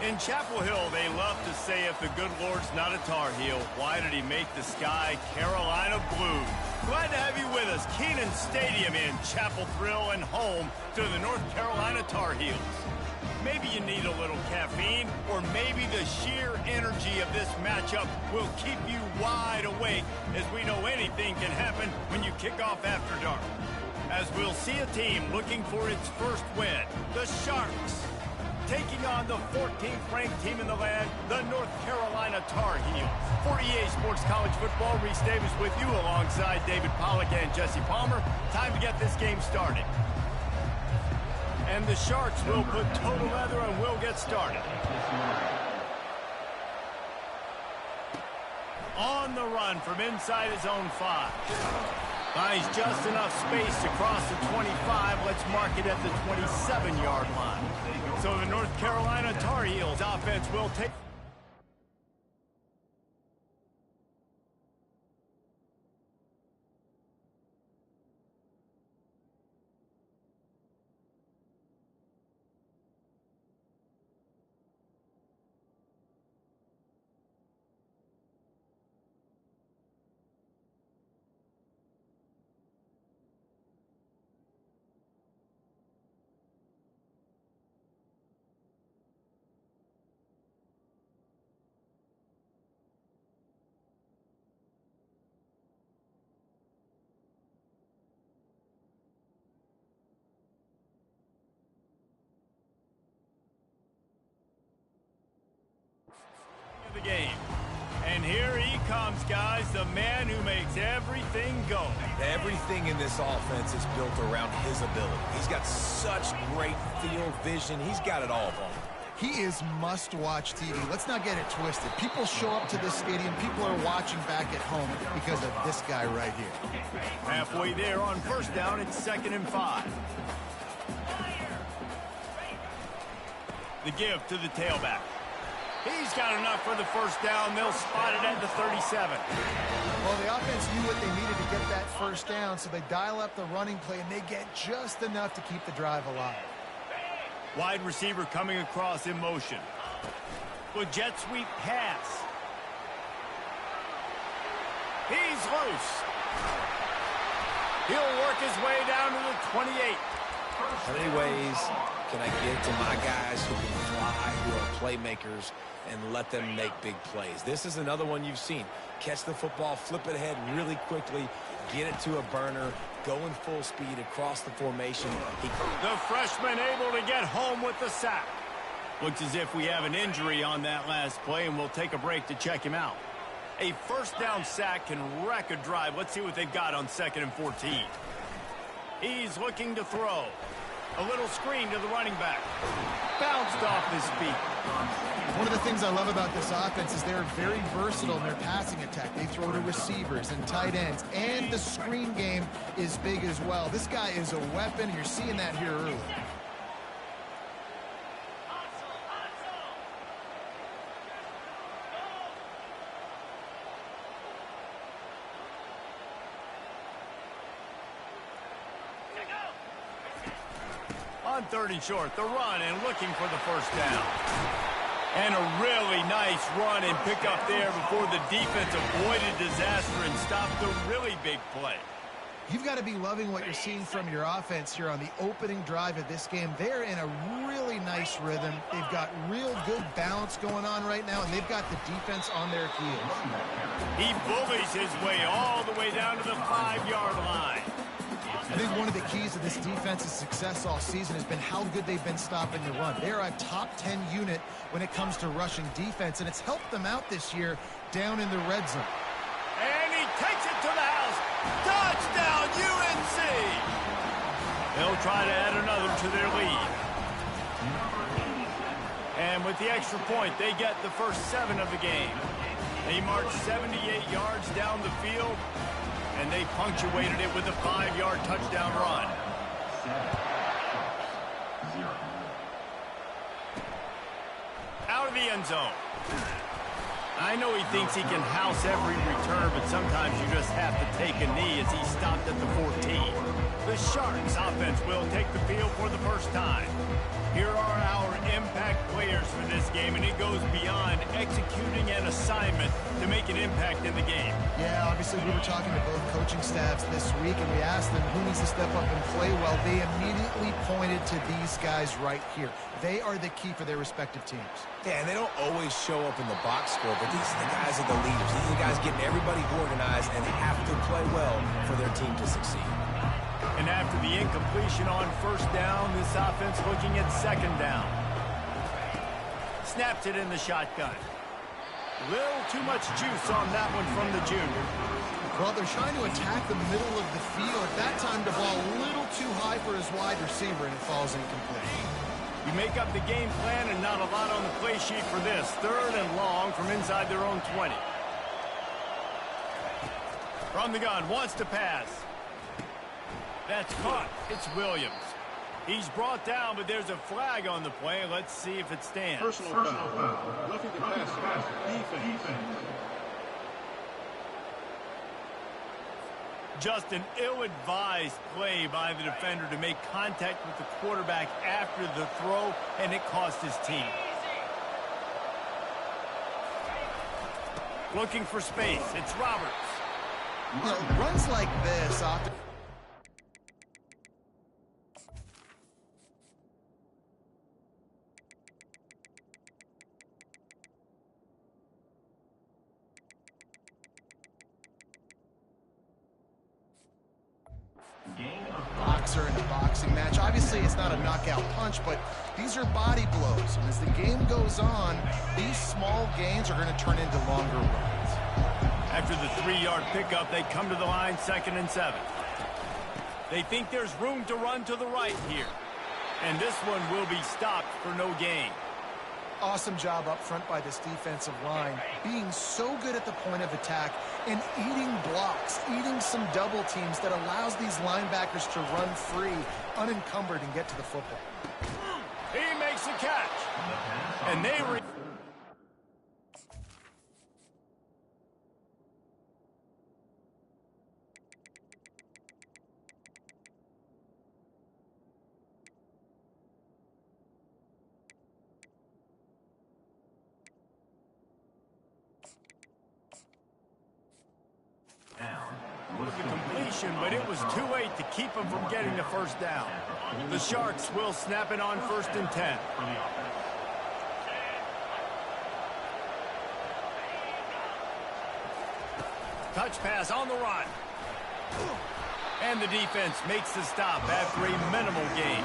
In Chapel Hill, they love to say if the good Lord's not a Tar Heel, why did he make the sky Carolina blue? Glad to have you with us. Kenan Stadium in Chapel Thrill and home to the North Carolina Tar Heels. Maybe you need a little caffeine, or maybe the sheer energy of this matchup will keep you wide awake, as we know anything can happen when you kick off after dark. As we'll see a team looking for its first win, the Sharks, taking on the 14th ranked team in the land, the North Carolina Tar Heels. For EA Sports College Football, Reese Davis with you alongside David Pollack and Jesse Palmer. Time to get this game started. And the Sharks will put total leather and will get started. On the run from inside his own 5. Finds just enough space to cross the 25. Let's mark it at the 27-yard line. So the North Carolina Tar Heels offense will take... the game. And here he comes, guys, the man who makes everything go. Everything in this offense is built around his ability. He's got such great field vision. He's got it all, Paul. He is must-watch TV. Let's not get it twisted. People show up to this stadium. People are watching back at home because of this guy right here. Halfway there on first down, it's 2nd and 5. The give to the tailback. He's got enough for the first down. They'll spot it at the 37. Well, the offense knew what they needed to get that first down, so they dial up the running play, and they get just enough to keep the drive alive. Wide receiver coming across in motion. With jet sweep pass. He's loose. He'll work his way down to the 28. How many ways can I get to my guys who can fly, who are playmakers, and let them make big plays? This is another one you've seen. Catch the football, flip it ahead really quickly, get it to a burner, go in full speed across the formation. The freshman able to get home with the sack. Looks as if we have an injury on that last play, and we'll take a break to check him out. A first down sack can wreck a drive. Let's see what they've got on 2nd and 14. He's looking to throw. A little screen to the running back. Bounced off his feet. One of the things I love about this offense is they're very versatile in their passing attack. They throw to receivers and tight ends, and the screen game is big as well. This guy is a weapon, and you're seeing that here early. On 3rd and short, the run and looking for the first down. And a really nice run and pick up there before the defense avoided disaster and stopped the really big play. You've got to be loving what you're seeing from your offense here on the opening drive of this game. They're in a really nice rhythm. They've got real good balance going on right now, and they've got the defense on their heels. He bullies his way all the way down to the 5-yard line. I think one of the keys to this defense's success all season has been how good they've been stopping the run. They're a top 10 unit when it comes to rushing defense, and it's helped them out this year down in the red zone. And he takes it to the house. Touchdown, UNC! They'll try to add another to their lead. And with the extra point, they get the first 7 of the game. They march 78 yards down the field, and they punctuated it with a 5-yard touchdown run. Out of the end zone. I know he thinks he can house every return, but sometimes you just have to take a knee as he stopped at the 14. The Sharks offense will take the field for the first time. Here are our impact players for this game, and it goes beyond executing an assignment to make an impact in the game. Yeah, obviously we were talking to both coaching staffs this week, and we asked them who needs to step up and play well. They immediately pointed to these guys right here. They are the key for their respective teams. Yeah, and they don't always show up in the box score, but these are the guys are the leaders. These are the guys getting everybody organized and have to play well for their team to succeed. And after the incompletion on first down, this offense looking at second down. Snaps it in the shotgun. Little too much juice on that one from the junior. Well, they're trying to attack the middle of the field. At that time, the ball a little too high for his wide receiver, and it falls incomplete. You make up the game plan and not a lot on the play sheet for this. Third and long from inside their own 20. From the gun, wants to pass. That's caught. It's Williams. He's brought down, but there's a flag on the play. Let's see if it stands. Personal foul. Roughing the passer. Defense. Just an ill-advised play by the defender to make contact with the quarterback after the throw, and it cost his team. Looking for space. It's Roberts. You know, runs like this often. Boxer in a boxing match. Obviously, it's not a knockout punch, but these are body blows. And as the game goes on, these small gains are going to turn into longer runs. After the 3-yard pickup, they come to the line, 2nd and 7. They think there's room to run to the right here. And this one will be stopped for no gain. Awesome job up front by this defensive line, being so good at the point of attack and eating blocks, eating some double teams that allows these linebackers to run free, unencumbered, and get to the football. He makes the catch. And they the completion, but it was too late to keep him from getting the first down. The Sharks will snap it on 1st and 10. Touch pass on the run. And the defense makes the stop after a minimal gain.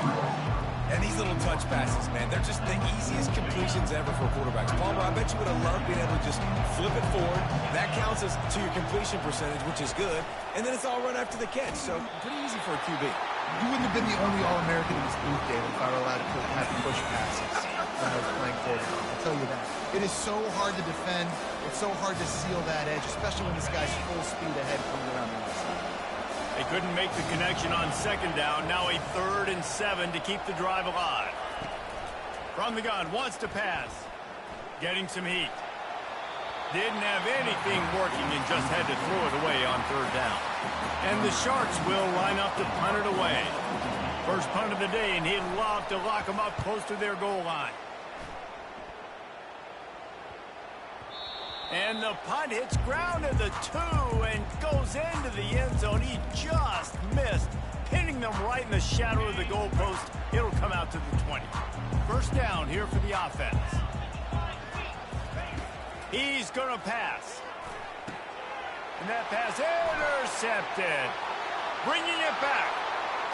And these little touch passes, man, they're just the easiest completions ever for quarterbacks. Palmer, I bet you would have loved being able to just flip it forward. That counts as to your completion percentage, which is good. And then it's all run after the catch, so pretty easy for a QB. You wouldn't have been the only All-American in this booth, David, if I were allowed to have push passes when I was playing quarterback. I'll tell you that. It is so hard to defend. It's so hard to seal that edge, especially when this guy's full speed ahead coming around the outside. They couldn't make the connection on 2nd down. Now a 3rd and 7 to keep the drive alive. From the gun, wants to pass. Getting some heat. Didn't have anything working and just had to throw it away on 3rd down. And the Sharks will line up to punt it away. First punt of the day, and he'd love to lock them up close to their goal line. And the punt hits ground at the 2 and goes into the end zone. He just missed, pinning them right in the shadow of the goalpost. It'll come out to the 20. First down here for the offense. He's going to pass. And that pass intercepted. Bringing it back.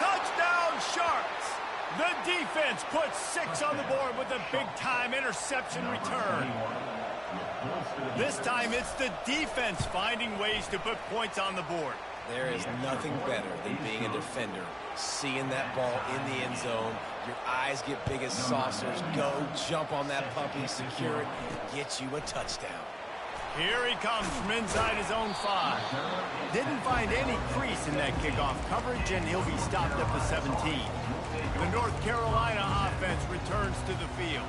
Touchdown, Sharks. The defense puts 6 on the board with a big-time interception return. This time, it's the defense finding ways to put points on the board. There is nothing better than being a defender. Seeing that ball in the end zone, your eyes get big as saucers. Go jump on that puppy, secure it, get you a touchdown. Here he comes from inside his own 5. Didn't find any crease in that kickoff coverage, and he'll be stopped at the 17. The North Carolina offense returns to the field.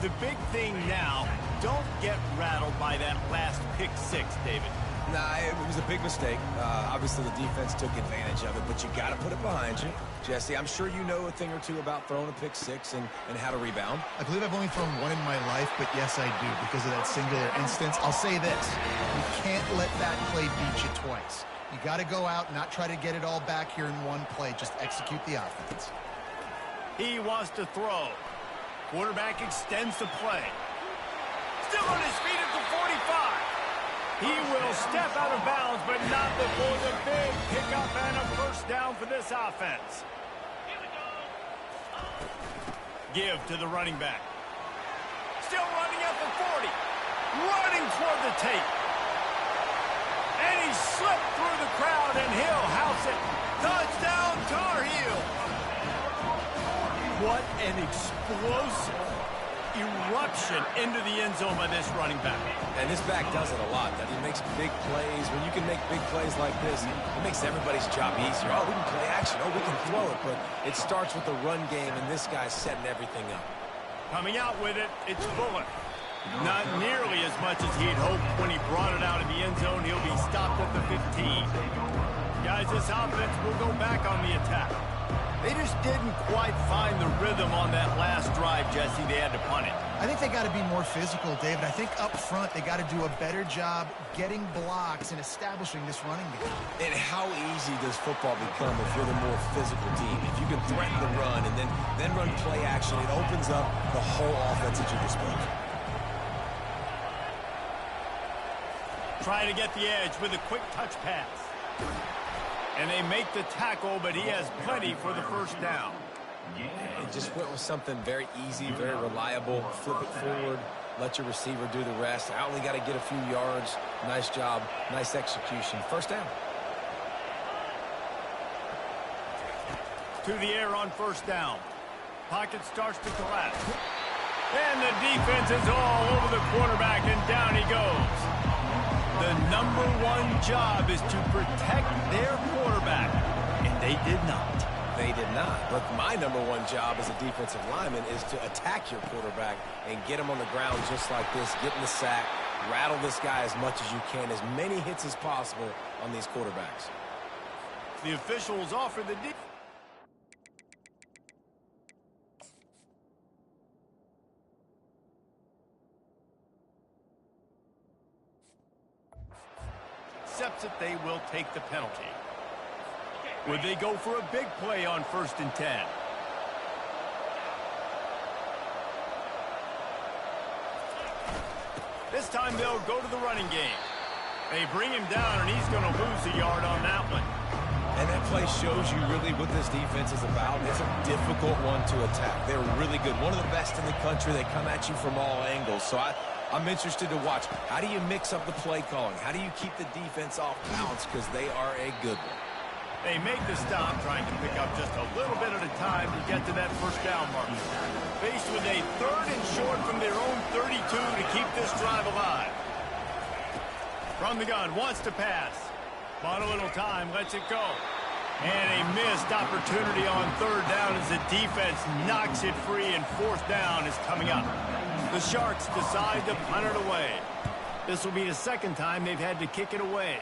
The big thing now, don't get rattled by that last pick six, David. Nah, it was a big mistake. Obviously, the defense took advantage of it, but you got to put it behind you. Jesse, I'm sure you know a thing or two about throwing a pick six and how to rebound. I believe I've only thrown one in my life, but yes, I do because of that singular instance. I'll say this. You can't let that play beat you twice. You got to go out and not try to get it all back here in one play. Just execute the offense. He wants to throw. Quarterback extends the play. Still on his feet at the 45. He will step out of bounds, but not before the big pickup and a first down for this offense. Give to the running back. Still running at the 40. Running toward the tape. And he slipped through the crowd, and he'll house it. Touchdown, Tar Heel. What an explosive eruption into the end zone by this running back. And this back does it a lot. That he makes big plays. When you can make big plays like this, it makes everybody's job easier. Oh, we can play action. Oh, we can throw it. But it starts with the run game, and this guy's setting everything up. Coming out with it, it's Bullock. Not nearly as much as he'd hoped when he brought it out in the end zone. He'll be stopped at the 15. Guys, this offense will go back on the attack. They just didn't quite find the rhythm on that last drive, Jesse. They had to punt it. I think they got to be more physical, David. I think up front they got to do a better job getting blocks and establishing this running game. And how easy does football become if you're the more physical team? If you can threaten the run and then run play action, it opens up the whole offense at your disposal. Try to get the edge with a quick touch pass. And they make the tackle, but he has plenty for the first down. And just went with something very easy, very reliable. Flip it forward, let your receiver do the rest. I only got to get a few yards. Nice job, nice execution. First down. To the air on first down. Pocket starts to collapse. And the defense is all over the quarterback, and down he goes. The number one job is to protect their quarterback, and they did not. They did not. But my number one job as a defensive lineman is to attack your quarterback and get him on the ground just like this, get in the sack, rattle this guy as much as you can, as many hits as possible on these quarterbacks. The officials offer the defense. Accepts that they will take the penalty. Would they go for a big play on 1st and 10? This time they'll go to the running game. They bring him down, and he's going to lose a yard on that one. And that play shows you really what this defense is about. It's a difficult one to attack. They're really good. One of the best in the country. They come at you from all angles. So I'm interested to watch. How do you mix up the play calling? How do you keep the defense off balance? Because they are a good one. They make the stop, trying to pick up just a little bit at a time to get to that first down mark. Faced with a 3rd and short from their own 32 to keep this drive alive. From the gun, wants to pass. Bought a little time, lets it go. And a missed opportunity on 3rd down as the defense knocks it free, and 4th down is coming up. The Sharks decide to punt it away. This will be the 2nd time they've had to kick it away.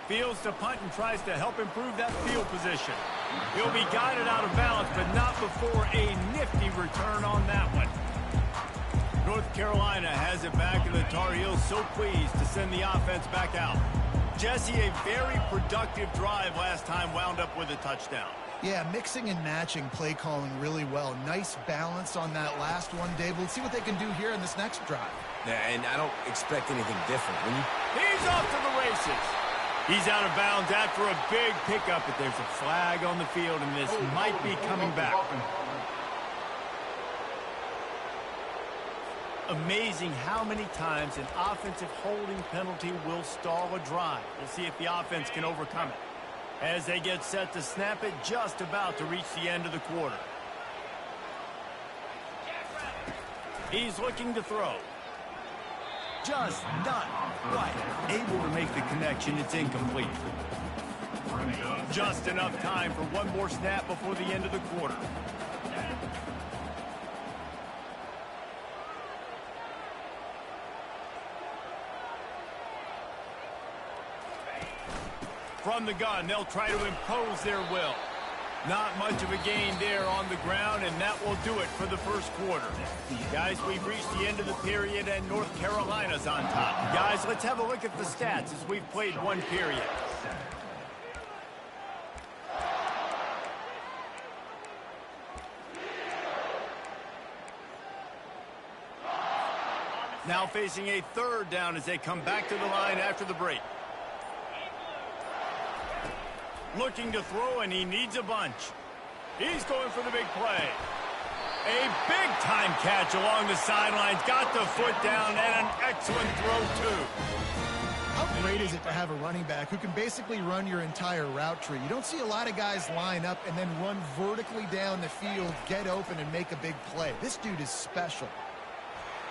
Fields to punt and tries to help improve that field position. He'll be guided out of bounds, but not before a nifty return on that one. North Carolina has it back, and the Tar Heels so pleased to send the offense back out. Jesse, a very productive drive last time, wound up with a touchdown. Yeah, mixing and matching play calling really well. Nice balance on that last one, Dave. Let's see what they can do here in this next drive. Yeah, and I don't expect anything different. He's off to the races. He's out of bounds after a big pickup, but there's a flag on the field, and this might be coming back. Amazing how many times an offensive holding penalty will stall a drive. We'll see if the offense can overcome it. As they get set to snap it, just about to reach the end of the quarter. He's looking to throw. Just not quite able to make the connection. It's incomplete. Just enough time for one more snap before the end of the quarter. From the gun, they'll try to impose their will. Not much of a gain there on the ground, and that will do it for the first quarter. Guys, we've reached the end of the period, and North Carolina's on top. Guys, let's have a look at the stats as we've played one period. Now facing a third down as they come back to the line after the break. Looking to throw, and he needs a bunch. He's going for the big play. A big-time catch along the sidelines. Got the foot down, and an excellent throw, too. How great is it to have a running back who can basically run your entire route tree? You don't see a lot of guys line up and then run vertically down the field, get open, and make a big play. This dude is special.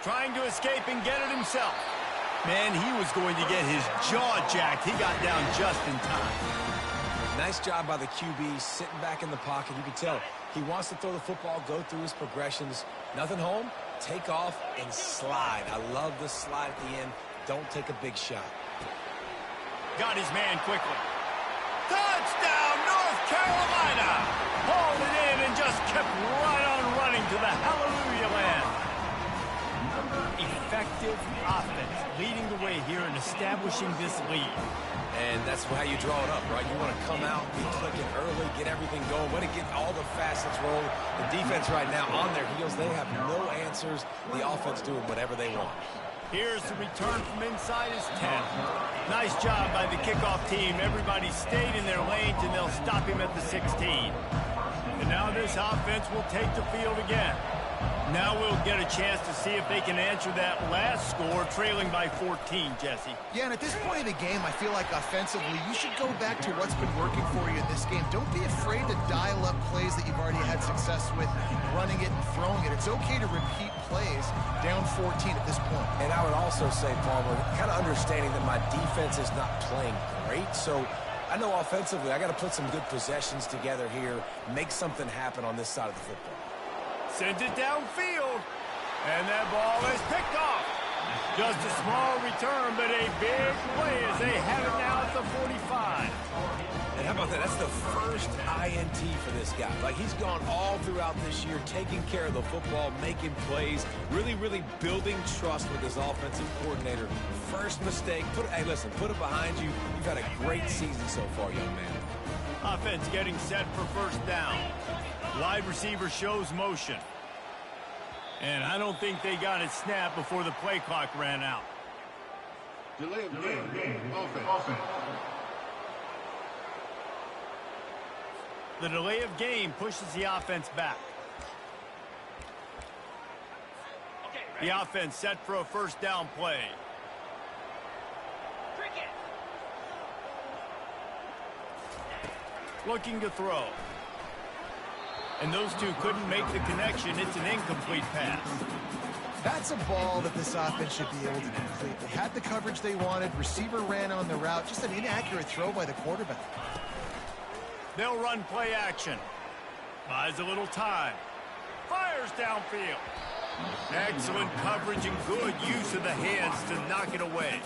Trying to escape and get it himself. Man, he was going to get his jaw jacked. He got down just in time. Nice job by the QB, sitting back in the pocket. You can tell he wants to throw the football, go through his progressions. Nothing home, take off, and slide. I love the slide at the end. Don't take a big shot. Got his man quickly. Touchdown, North Carolina! Hauled it in and just kept right on running to the hallelujah land. Effective offense, leading the way here and establishing this lead. And that's how you draw it up, right? You want to come out, be clicking early, get everything going, want to get all the facets rolling. The defense right now on their heels, they have no answers. The offense doing whatever they want. Here's the return from inside his 10. Nice job by the kickoff team. Everybody stayed in their lanes, and they'll stop him at the 16. And now this offense will take the field again. Now we'll get a chance to see if they can answer that last score, trailing by 14, Jesse. Yeah, and at this point of the game, I feel like offensively, you should go back to what's been working for you in this game. Don't be afraid to dial up plays that you've already had success with, running it and throwing it. It's okay to repeat plays down 14 at this point. And I would also say, Palmer, kind of understanding that my defense is not playing great, so I know offensively I got to put some good possessions together here, make something happen on this side of the football. Sends it downfield, and that ball is picked off. Just a small return, but a big play as they have it now at the 45. And how about that? That's the first INT for this guy. Like, he's gone all throughout this year, taking care of the football, making plays, really, really building trust with his offensive coordinator. First mistake, hey, listen, put it behind you. You've had a great season so far, young man. Offense getting set for first down. Wide receiver shows motion. And I don't think they got it snapped before the play clock ran out. Delay of game. Offense. The delay of game pushes the offense back. The offense set for a first down play. Looking to throw. And those two couldn't make the connection. It's an incomplete pass. That's a ball that this offense should be able to complete. They had the coverage they wanted. Receiver ran on the route. Just an inaccurate throw by the quarterback. They'll run play action. Buys a little time. Fires downfield. Excellent coverage and good use of the hands to knock it away.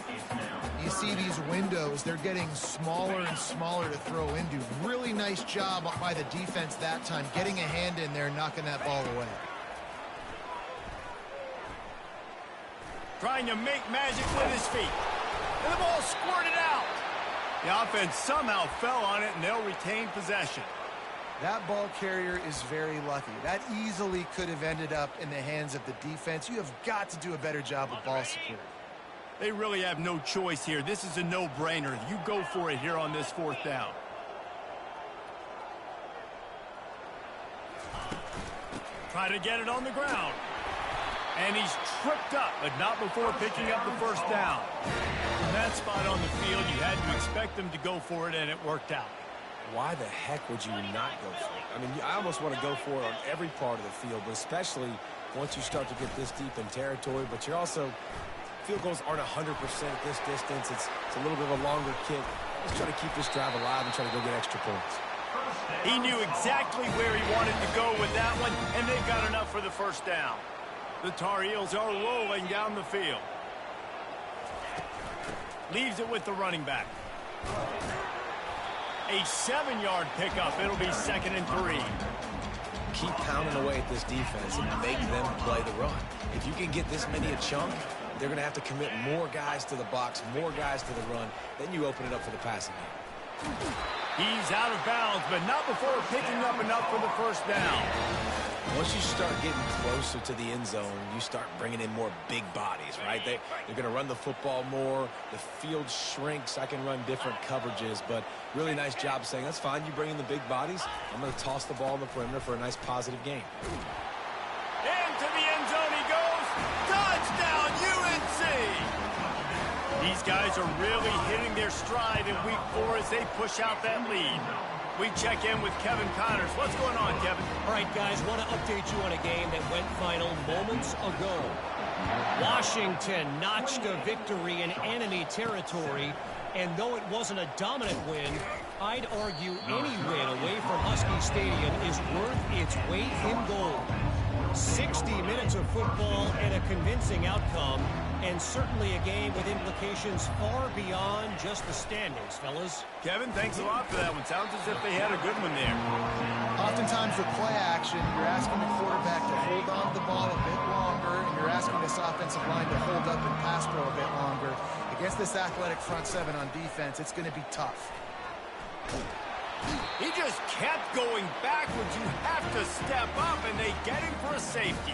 You see these windows, they're getting smaller and smaller to throw into. Really nice job by the defense that time, getting a hand in there, knocking that ball away. Trying to make magic with his feet. And the ball squirted out. The offense somehow fell on it, and they'll retain possession. That ball carrier is very lucky. That easily could have ended up in the hands of the defense. You have got to do a better job of ball security. They really have no choice here. This is a no-brainer. You go for it here on this fourth down. Try to get it on the ground. And he's tripped up, but not before picking up the first down. From that spot on the field, you had to expect them to go for it, and it worked out. Why the heck would you not go for it? I mean, I almost want to go for it on every part of the field, but especially once you start to get this deep in territory. But you're also, field goals aren't 100% at this distance. It's a little bit of a longer kick. Let's try to keep this drive alive and try to go get extra points. He knew exactly where he wanted to go with that one, and they've got enough for the first down. The Tar Heels are rolling down the field. Leaves it with the running back. A 7-yard pickup. It'll be 2nd and 3. Keep pounding away at this defense and make them play the run. If you can get this many a chunk, they're going to have to commit more guys to the box, more guys to the run. Then you open it up for the passing game. He's out of bounds, but not before picking up enough for the first down. Once you start getting closer to the end zone, you start bringing in more big bodies, right? They're going to run the football more. The field shrinks. I can run different coverages, but really nice job saying, that's fine. You bring in the big bodies. I'm going to toss the ball on the perimeter for a nice positive gain. Into the end zone he goes. Touchdown, UNC! These guys are really hitting their stride in week 4 as they push out that lead. We check in with Kevin Connors. What's going on, Kevin? All right, guys, want to update you on a game that went final moments ago. Washington notched a victory in enemy territory, and though it wasn't a dominant win, I'd argue any win away from Husky Stadium is worth its weight in gold. 60 minutes of football and a convincing outcome, and certainly a game with implications far beyond just the standings, fellas. Kevin, thanks a lot for that one. Sounds as if they had a good one there. Oftentimes with play action, you're asking the quarterback to hold on to the ball a bit longer, and you're asking this offensive line to hold up and pass pro a bit longer. Against this athletic front seven on defense, it's going to be tough. He just kept going backwards. You have to step up, and they get him for a safety.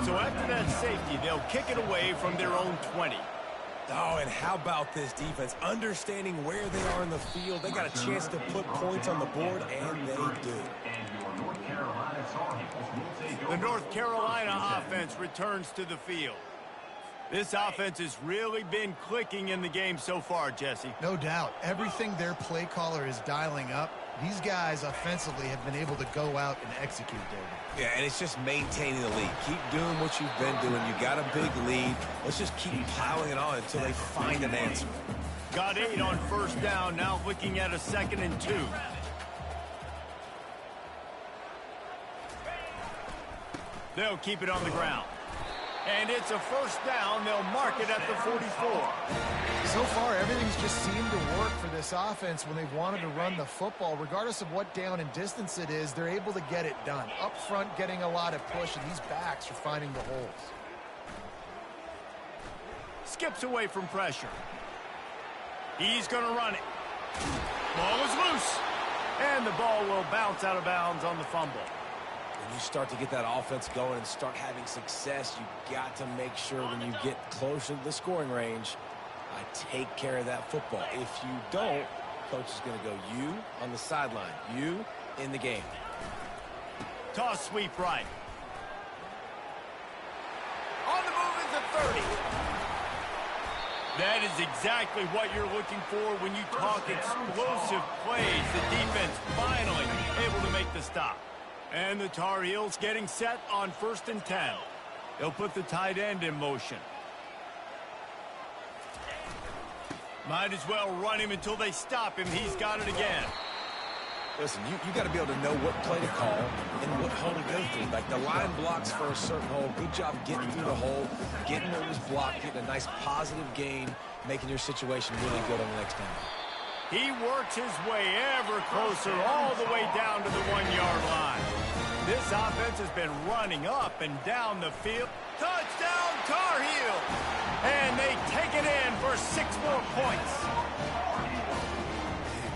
So after that safety, they'll kick it away from their own 20. Oh, and how about this defense? Understanding where they are in the field. They got a chance to put points on the board, and they do. The North Carolina offense returns to the field. This offense has really been clicking in the game so far, Jesse. No doubt. Everything their play caller is dialing up, these guys offensively have been able to go out and execute, David. Yeah, and it's just maintaining the lead. Keep doing what you've been doing. You got a big lead. Let's just keep piling it on until they find an answer. Got 8 on first down, now looking at a 2nd and 2. They'll keep it on the ground. And it's a first down. They'll mark it at the 44. So far, everything's just seemed to work for this offense when they've wanted to run the football. Regardless of what down and distance it is, they're able to get it done. Up front, getting a lot of push, and these backs are finding the holes. Skips away from pressure. He's going to run it. Ball is loose. And the ball will bounce out of bounds on the fumble. When you start to get that offense going and start having success, you got to make sure when you get closer to the scoring range, I take care of that football. If you don't, coach is going to go you on the sideline, you in the game. Toss sweep right. On the move is a 30. That is exactly what you're looking for when you talk explosive plays. The defense finally able to make the stop. And the Tar Heels getting set on 1st and 10. They'll put the tight end in motion. Might as well run him until they stop him. He's got it again. Listen, you got to be able to know what play to call and what hole to go through. Like the line blocks for a certain hole. Good job getting through the hole, getting what was blocked, getting a nice positive gain, making your situation really good on the next time. He works his way ever closer all the way down to the 1-yard line. This offense has been running up and down the field. Touchdown, Tar Heels! And they take it in for 6 more points.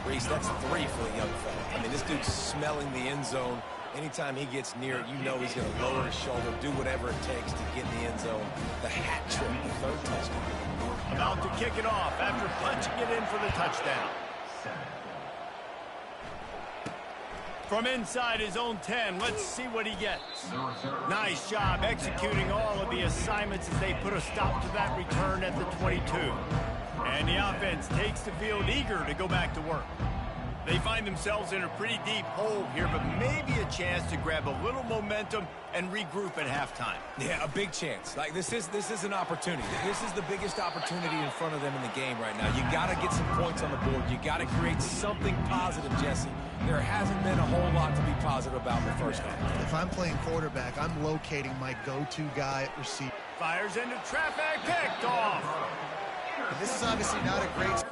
Reese, that's 3 for the young fella. I mean, this dude's smelling the end zone. Anytime he gets near it, you know he's going to lower his shoulder, do whatever it takes to get in the end zone. The hat trick, the 3rd touchdown. About to kick it off after punching it in for the touchdown. From inside his own 10, let's see what he gets. Nice job executing all of the assignments as they put a stop to that return at the 22. And the offense takes the field eager to go back to work. They find themselves in a pretty deep hole here, but maybe a chance to grab a little momentum and regroup at halftime. Yeah, a big chance. Like this is an opportunity. This is the biggest opportunity in front of them in the game right now. You got to get some points on the board. You got to create something positive, Jesse. There hasn't been a whole lot to be positive about in the first half. If I'm playing quarterback, I'm locating my go-to guy at receiver. Fires into traffic, picked off. And this is obviously not a great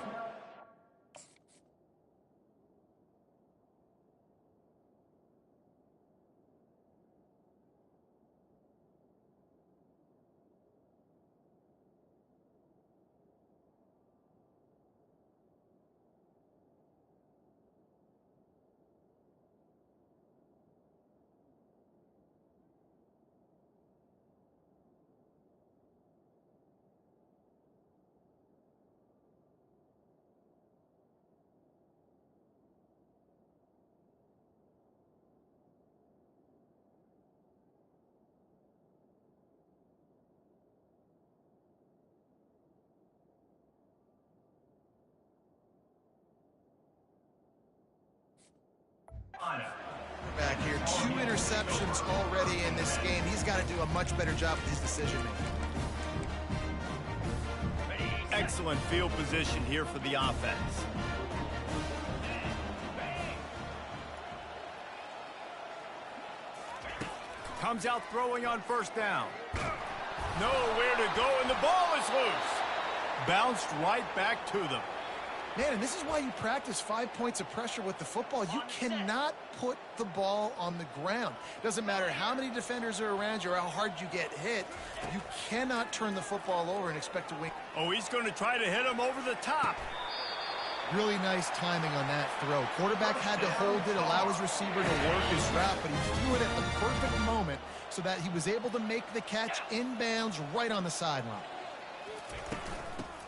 Back here, 2 interceptions already in this game. He's got to do a much better job with his decision-making. Excellent field position here for the offense. Comes out throwing on first down. Nowhere to go, and the ball is loose. Bounced right back to them. Man, and this is why you practice 5 points of pressure with the football. You cannot put the ball on the ground. Doesn't matter how many defenders are around you or how hard you get hit. You cannot turn the football over and expect to win. Oh, he's going to try to hit him over the top. Really nice timing on that throw. Quarterback had to hold it, allow his receiver to work his route, but he threw it at the perfect moment so that he was able to make the catch inbounds right on the sideline.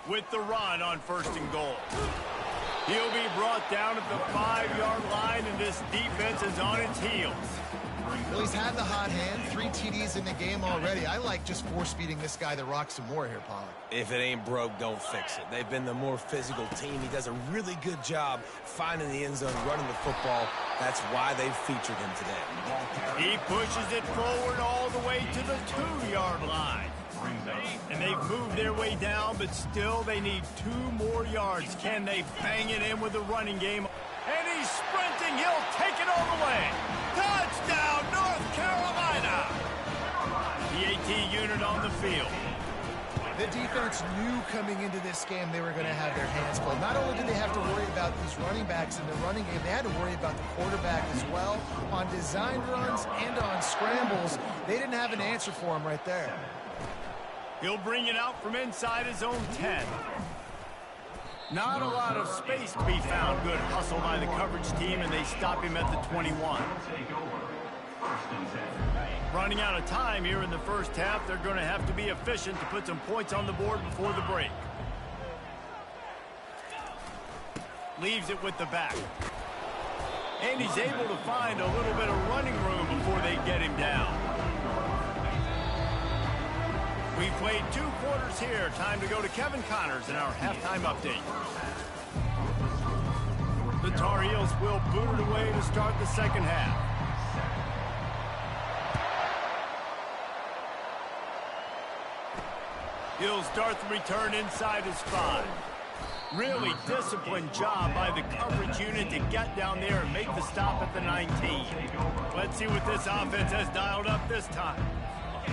With the run on first and goal. He'll be brought down at the 5-yard line, and this defense is on its heels. Well, he's had the hot hand, 3 TDs in the game already. I like just force-feeding this guy the rock some more here, Paul. If it ain't broke, don't fix it. They've been the more physical team. He does a really good job finding the end zone, running the football. That's why they've featured him today. He pushes it forward all the way to the 2-yard line. And they've moved their way down, but still they need 2 more yards. Can they bang it in with the running game? And he's sprinting. He'll take it all the way. Touchdown, North Carolina! The AT unit on the field. The defense knew coming into this game they were going to have their hands full. Not only did they have to worry about these running backs in the running game, they had to worry about the quarterback as well. On design runs and on scrambles, they didn't have an answer for him right there. He'll bring it out from inside his own 10. Not a lot of space to be found. Good hustle by the coverage team, and they stop him at the 21. Running out of time here in the first half. They're going to have to be efficient to put some points on the board before the break. Leaves it with the back. And he's able to find a little bit of running room before they get him down. We've played 2 quarters here. Time to go to Kevin Connors in our halftime update. The Tar Heels will boot it away to start the second half. He'll start the return inside his 5. Really disciplined job by the coverage unit to get down there and make the stop at the 19. Let's see what this offense has dialed up this time.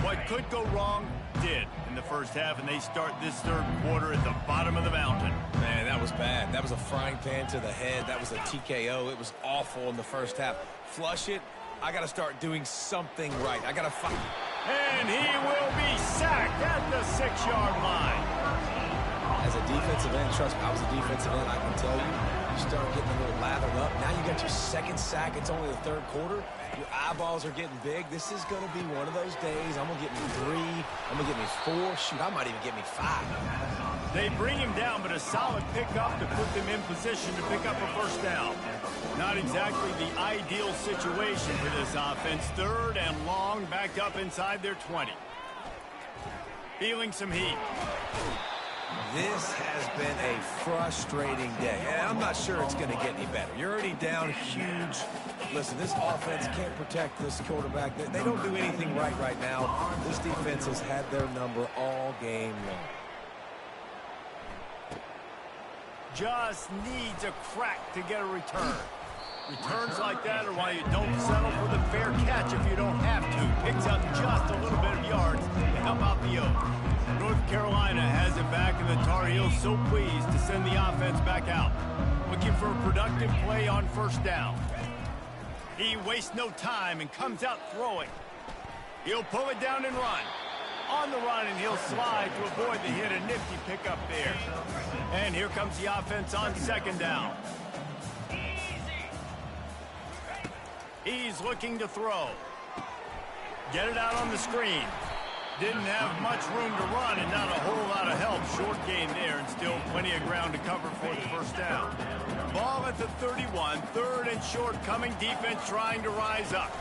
What could go wrong did in the first half, and they start this third quarter at the bottom of the mountain. Man, that was bad. That was a frying pan to the head. That was a TKO. It was awful in the first half. Flush it. I got to start doing something right. I got to fight. And he will be sacked at the 6-yard line. As a defensive end, trust me, I was a defensive end. I can tell you, you start getting a little lathered up. Now you got your second sack. It's only the third quarter. Your eyeballs are getting big. This is going to be one of those days. I'm going to get me 3. I'm going to get me 4. Shoot, I might even get me 5. They bring him down, but a solid pickup to put them in position to pick up a first down. Not exactly the ideal situation for this offense. 3rd and long, backed up inside their 20. Feeling some heat. This has been a frustrating day, and I'm not sure it's going to get any better. You're already down huge. Listen, this offense can't protect this quarterback. They don't do anything right now. This defense has had their number all game long. Just needs a crack to get a return. Returns like that are why you don't settle for the fair catch if you don't have to. Picks up just a little bit of yards to help out the Oak. North Carolina has it back, and the Tar Heels so pleased to send the offense back out. Looking for a productive play on first down. He wastes no time and comes out throwing. He'll pull it down and run. On the run, and he'll slide to avoid the hit. A nifty pickup there. And here comes the offense on second down. He's looking to throw. Get it out on the screen. Didn't have much room to run and not a whole lot of help. Short game there, and still plenty of ground to cover for the first down. Ball at the 31, 3rd and short coming. Defense trying to rise up.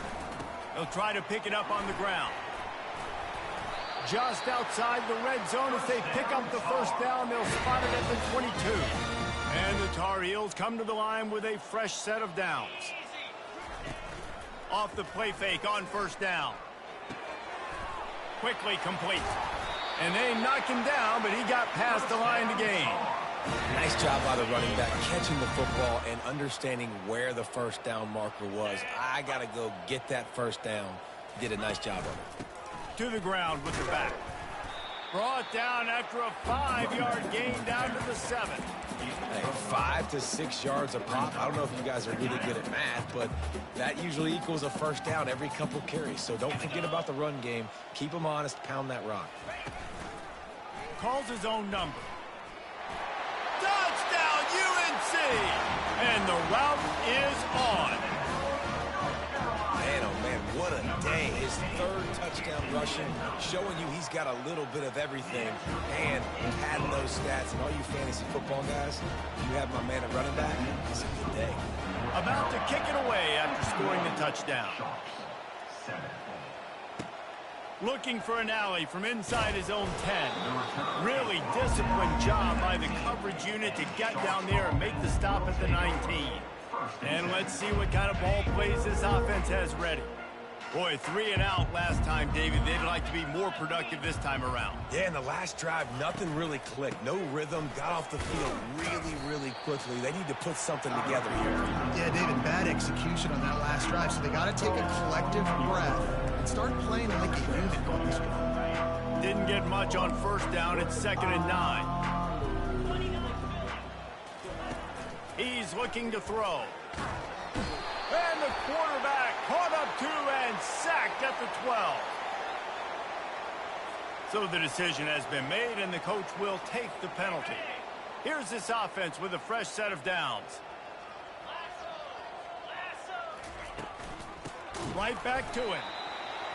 They'll try to pick it up on the ground. Just outside the red zone as they pick up the first down. They'll spot it at the 22. And the Tar Heels come to the line with a fresh set of downs. Off the play fake on first down. Quickly complete. And they knock him down, but he got past the line to gain. Nice job by the running back catching the football and understanding where the first down marker was. I got to go get that first down. Did a nice job of it. To the ground with the back. Brought down after a 5-yard gain down to the 7. Hey, 5 to 6 yards a pop. I don't know if you guys are really good at math, but that usually equals a first down every couple carries. So don't forget about the run game. Keep them honest. Pound that rock. Calls his own number. Touchdown, UNC! And the route is on. Man, oh man, what a day. His third touchdown rushing, showing you he's got a little bit of everything. And adding those stats, and all you fantasy football guys, if you have my man at running back, it's a good day. About to kick it away after scoring the touchdown. Looking for an alley from inside his own 10. Really disciplined job by the coverage unit to get down there and make the stop at the 19. And let's see what kind of ball plays this offense has ready. Boy, 3 and out last time, David. They'd like to be more productive this time around. Yeah, in the last drive, nothing really clicked. No rhythm, got off the field really quickly. They need to put something together here. Yeah, David, bad execution on that last drive, so they got to take a collective breath and start playing like a unit on this drive. Didn't get much on first down. It's 2nd and 9. He's looking to throw. And the quarterback caught up to and sacked at the 12. So the decision has been made, and the coach will take the penalty. Here's this offense with a fresh set of downs. Right back to him.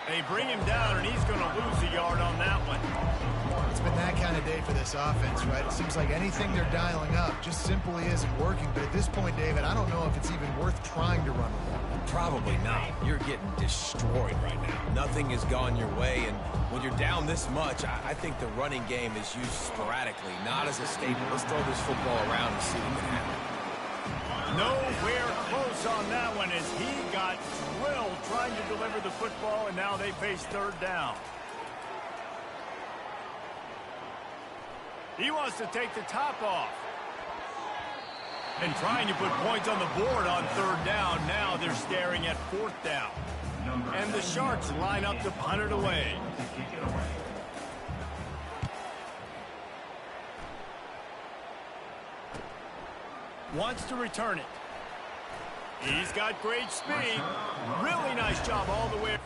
They bring him down, and he's going to lose a yard on that one. It's been that kind of day for this offense, right? It seems like anything they're dialing up just simply isn't working. But at this point, David, I don't know if it's even worth trying to run the ball. Probably not. You're getting destroyed right now. Nothing has gone your way, and when you're down this much, I think the running game is used sporadically, not as a statement. Let's throw this football around and see what can happen. Nowhere close on that one as he got drilled trying to deliver the football, and now they face third down. He wants to take the top off. And trying to put points on the board on third down. Now they're staring at fourth down. And the Sharks line up to punt it away. Wants to return it. He's got great speed. Really nice job all the way.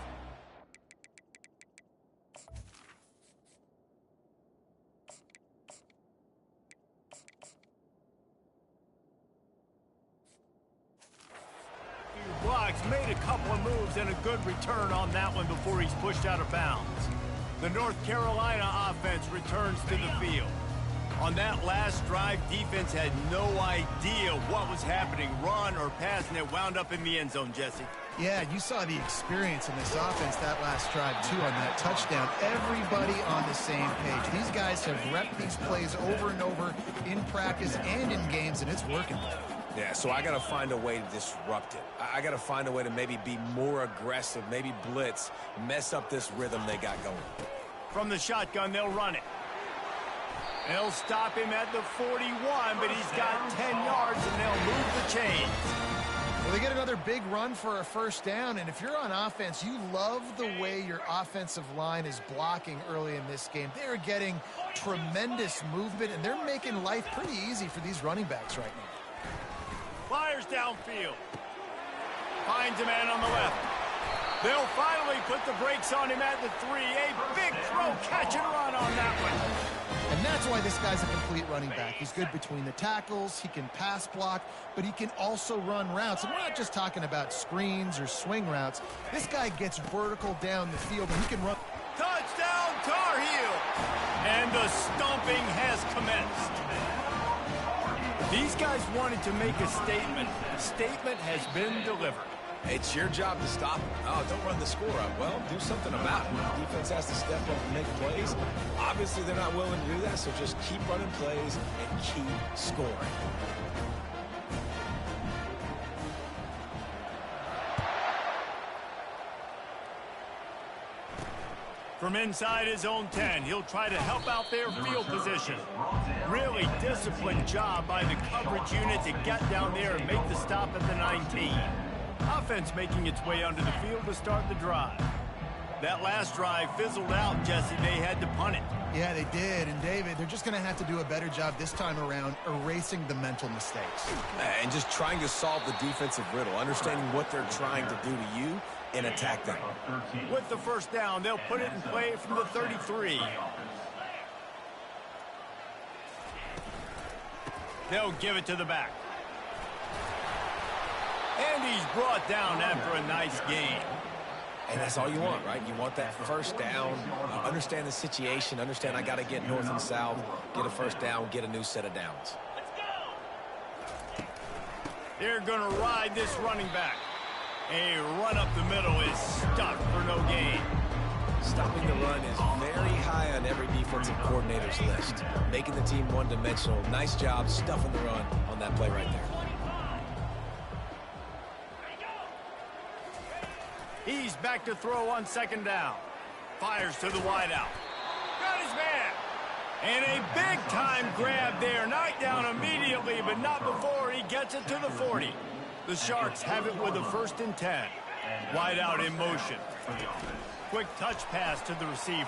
Blocks, made a couple of moves and a good return on that one before he's pushed out of bounds. The North Carolina offense returns to the field. On that last drive, defense had no idea what was happening, run or pass, and it wound up in the end zone, Jesse. Yeah, you saw the experience in this offense that last drive, too, on that touchdown. Everybody on the same page. These guys have repped these plays over and over in practice and in games, and it's working. Yeah, so I got to find a way to disrupt it. I got to find a way to maybe be more aggressive, maybe blitz, mess up this rhythm they got going. From the shotgun, they'll run it. They'll stop him at the 41, but he's got 10 yards, and they'll move the chains. Well, they get another big run for a first down, and if you're on offense, you love the way your offensive line is blocking early in this game. They're getting tremendous movement, and they're making life pretty easy for these running backs right now. Fires downfield. Finds a man on the left. They'll finally put the brakes on him at the 3. A big throw, catch and run on that one. And that's why this guy's a complete running back. He's good between the tackles, he can pass block, but he can also run routes. And we're not just talking about screens or swing routes. This guy gets vertical down the field, and he can run. Touchdown, Tar Heel! And the stomping has commenced. These guys wanted to make a statement. The statement has been delivered. It's your job to stop them. Oh, don't run the score up. Well, do something about it. The defense has to step up and make plays. Obviously, they're not willing to do that, so just keep running plays and keep scoring. From inside his own 10, he'll try to help out their field position. Really disciplined job by the coverage unit to get down there and make the stop at the 19. Offense making its way onto the field to start the drive. That last drive fizzled out, Jesse. They had to punt it. Yeah, they did. And, David, they're just going to have to do a better job this time around erasing the mental mistakes. And just trying to solve the defensive riddle, understanding what they're trying to do to you and attack them. With the first down, they'll put it in play from the 33. They'll give it to the back. And he's brought down after a nice gain. And that's all you want, right? You want that first down, understand the situation, understand I got to get north and south, get a first down, get a new set of downs. They're going to ride this running back. A run up the middle is stuck for no gain. Stopping the run is very high on every defensive coordinator's list. Making the team one-dimensional. Nice job stuffing the run on that play right there. He's back to throw on second down. Fires to the wideout. Got his man. And a big-time grab there. Knocked down immediately, but not before he gets it to the 40. The Sharks have it with a 1st and 10. Wideout in motion. Quick touch pass to the receiver.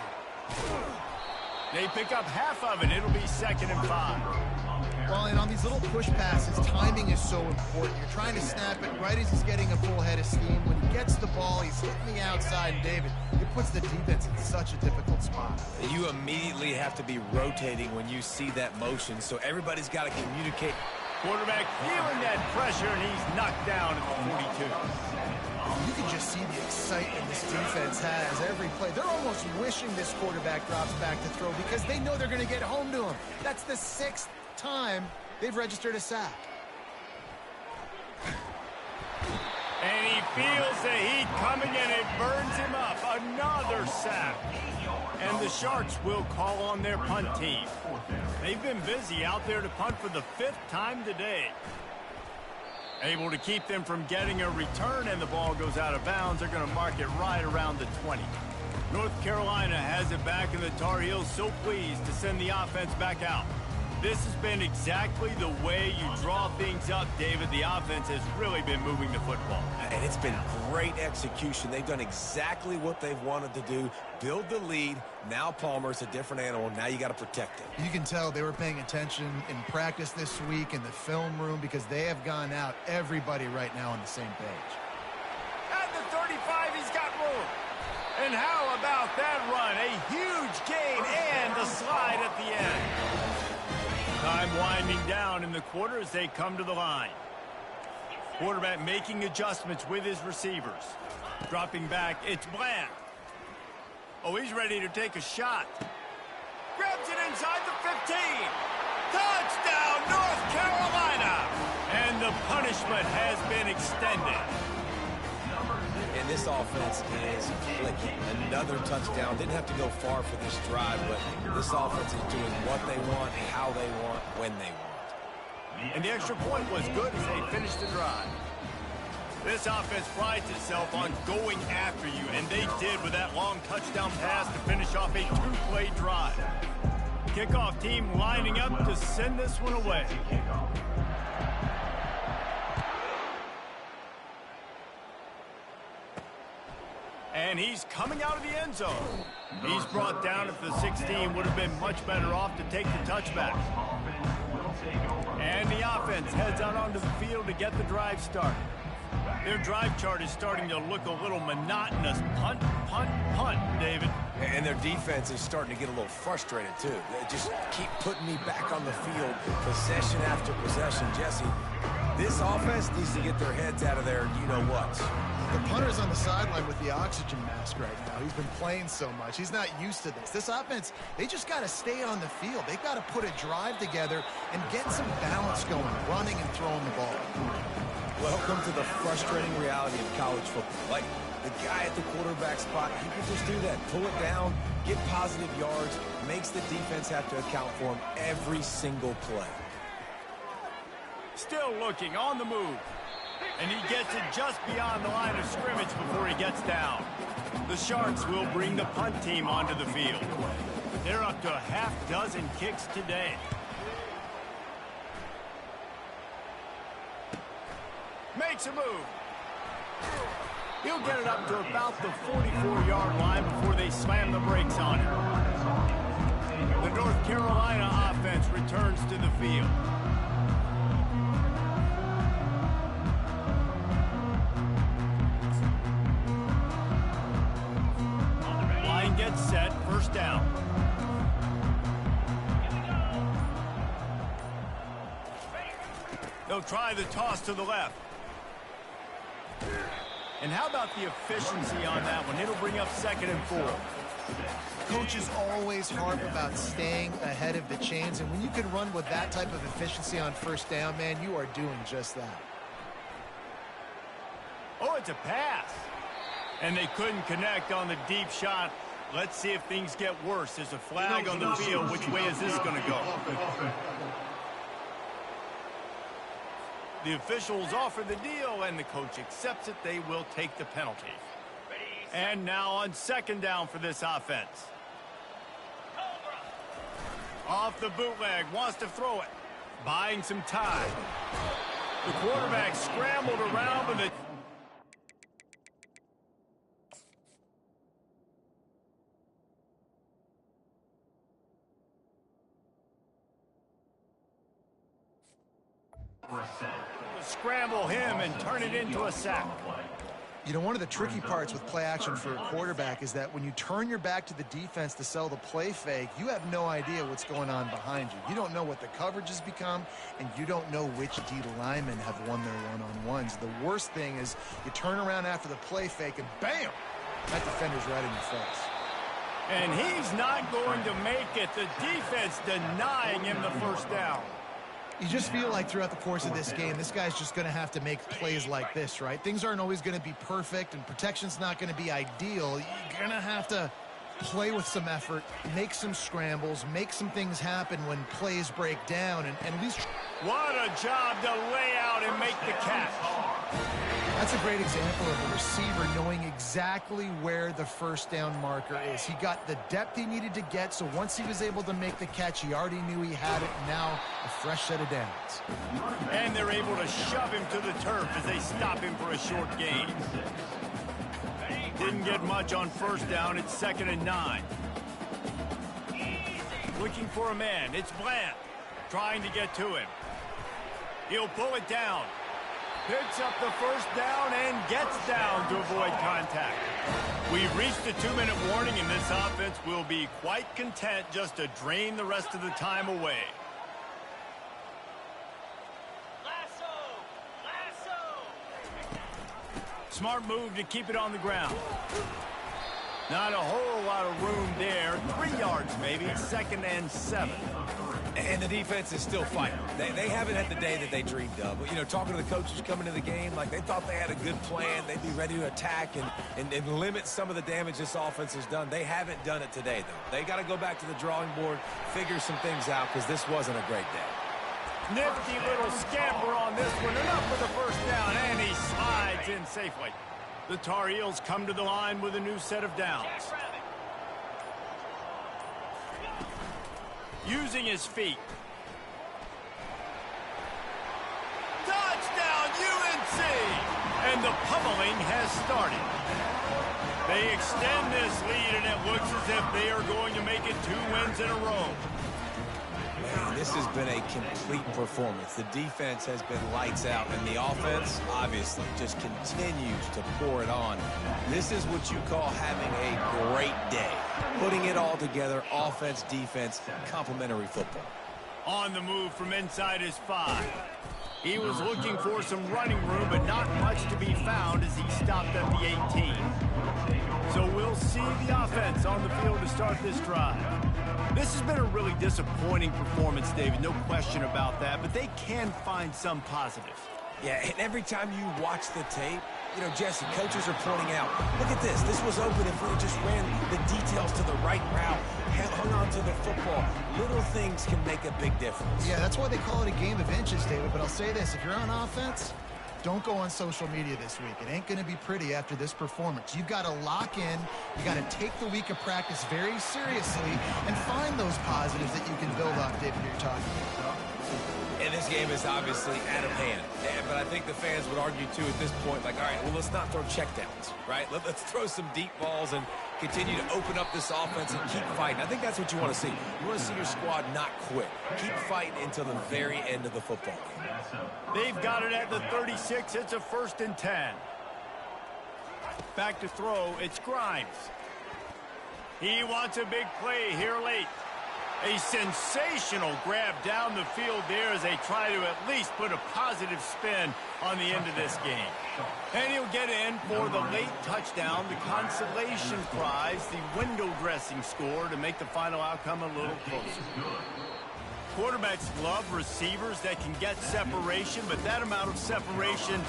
They pick up half of it. It'll be 2nd and 5. Well, and on these little push passes, timing is so important. You're trying to snap it right as he's getting a full head of steam. When he gets the ball, he's hitting the outside, and David, it puts the defense in such a difficult spot. You immediately have to be rotating when you see that motion, so everybody's got to communicate. Quarterback feeling that pressure, and he's knocked down at the 42. You can just see the excitement this defense has every play. They're almost wishing this quarterback drops back to throw because they know they're going to get home to him. That's the 6th time they've registered a sack. And he feels the heat coming, and it burns him up. Another sack. And the Sharks will call on their punt team. They've been busy out there to punt for the 5th time today. Able to keep them from getting a return, and the ball goes out of bounds. They're going to mark it right around the 20. North Carolina has it back, and the Tar Heels so pleased to send the offense back out. This has been exactly the way you draw things up, David. The offense has really been moving the football. And it's been great execution. They've done exactly what they've wanted to do. Build the lead. Now Palmer's a different animal. Now you got to protect it. You can tell they were paying attention in practice this week in the film room because they have gone out, everybody right now on the same page. At the 35, he's got room. And how about that run? A huge gain and the slide at the end. Time winding down in the quarter as they come to the line. Quarterback making adjustments with his receivers. Dropping back, it's Bland. Oh, he's ready to take a shot. Grabs it inside the 15. Touchdown, North Carolina! And the punishment has been extended. And this offense is clicking. Another touchdown. Didn't have to go far for this drive, but this offense is doing what they want, how they want, when they want. And the extra point was good as they finished the drive. This offense prides itself on going after you, and they did with that long touchdown pass to finish off a 2-play drive. Kickoff team lining up to send this one away. And he's coming out of the end zone. He's brought down at the 16. Would have been much better off to take the touchback. And the offense heads out onto the field to get the drive started. Their drive chart is starting to look a little monotonous. Punt, punt, punt, David. And their defense is starting to get a little frustrated, too. They just keep putting me back on the field, possession after possession. Jesse, this offense needs to get their heads out of there, you-know-what. The punter's on the sideline with the oxygen mask right now. He's been playing so much. He's not used to this. This offense, they just got to stay on the field. They've got to put a drive together and get some balance going, running and throwing the ball. Welcome to the frustrating reality of college football. Like, the guy at the quarterback spot, he can just do that. Pull it down, get positive yards, makes the defense have to account for him every single play. Still looking on the move. And he gets it just beyond the line of scrimmage before he gets down. The Sharks will bring the punt team onto the field. They're up to a half-dozen kicks today. Makes a move. He'll get it up to about the 44-yard line before they slam the brakes on him. The North Carolina offense returns to the field. Line gets set, first down. They'll try the toss to the left. And how about the efficiency on that one? It'll bring up 2nd and 4. Coaches always harp about staying ahead of the chains, and when you can run with that type of efficiency on first down, man, you are doing just that. Oh, it's a pass. And they couldn't connect on the deep shot. Let's see if things get worse. There's a flag on the field. Which way is this going to go? The officials offer the deal, and the coach accepts it. They will take the penalty. And now on 2nd down for this offense. Off the bootleg, wants to throw it. Buying some time. The quarterback scrambled around, but the... scramble him and turn it into a sack. You know, one of the tricky parts with play action for a quarterback is that when you turn your back to the defense to sell the play fake, you have no idea what's going on behind you. You don't know what the coverage has become, and you don't know which D linemen have won their one-on-ones. The worst thing is you turn around after the play fake, and bam! That defender's right in your face. And he's not going to make it. The defense denying him the first down. You just feel like throughout the course of this game, this guy's just going to have to make plays like this, right? Things aren't always going to be perfect, and protection's not going to be ideal. You're going to have to play with some effort, make some scrambles, make some things happen when plays break down, and at least... What a job to lay out and make the catch. That's a great example of a receiver knowing exactly where the first down marker is. He got the depth he needed to get, so once he was able to make the catch, he already knew he had it. Now a fresh set of downs. And they're able to shove him to the turf as they stop him for a short gain. Didn't get much on first down. It's 2nd and 9. Looking for a man. It's Bland trying to get to him. He'll pull it down. Picks up the first down and gets down to avoid contact. We've reached the 2-minute warning, and this offense will be quite content just to drain the rest of the time away. Smart move to keep it on the ground. Not a whole lot of room there. 3 yards maybe, 2nd and 7. And the defense is still fighting. They haven't had the day that they dreamed of. But, you know, talking to the coaches coming to the game, like they thought they had a good plan. They'd be ready to attack and limit some of the damage this offense has done. They haven't done it today, though. They got to go back to the drawing board, figure some things out, because this wasn't a great day. Nifty little scamper on this one. Enough for the first down, and he slides in safely. The Tar Heels come to the line with a new set of downs. Using his feet. Touchdown, UNC! And the pummeling has started. They extend this lead, and it looks as if they are going to make it 2 wins in a row. Man, this has been a complete performance. The defense has been lights out, and the offense, obviously, just continues to pour it on. This is what you call having a great day. Putting it all together, offense, defense, complementary football. On the move from inside his 5. He was looking for some running room, but not much to be found as he stopped at the 18. So we'll see the offense on the field to start this drive. This has been a really disappointing performance, David, no question about that, but they can find some positives. Yeah, and every time you watch the tape, you know, Jesse, coaches are pointing out, look at this. This was open if we just ran the details to the right route, hung on to the football. Little things can make a big difference. Yeah, that's why they call it a game of inches, David. But I'll say this, if you're on offense, don't go on social media this week. It ain't going to be pretty after this performance. You've got to lock in. You got to take the week of practice very seriously and find those positives that you can build off, David, you're talking about. And this game is obviously out of hand. But I think the fans would argue, too, at this point, like, all right, well, let's not throw checkdowns, right? Let's throw some deep balls and continue to open up this offense and keep fighting. I think that's what you want to see. You want to see your squad not quit. Keep fighting until the very end of the football game. They've got it at the 36. It's a 1st and 10. Back to throw. It's Grimes. He wants a big play here late. A sensational grab down the field there as they try to at least put a positive spin on the end of this game. And he'll get in for the late touchdown, the consolation prize, the window dressing score to make the final outcome a little closer. Quarterbacks love receivers that can get separation, but that amount of separation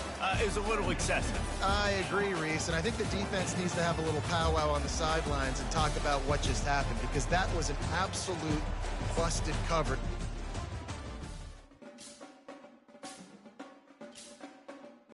is a little excessive. I agree, Reese, and I think the defense needs to have a little powwow on the sidelines and talk about what just happened, because that was an absolute busted cover.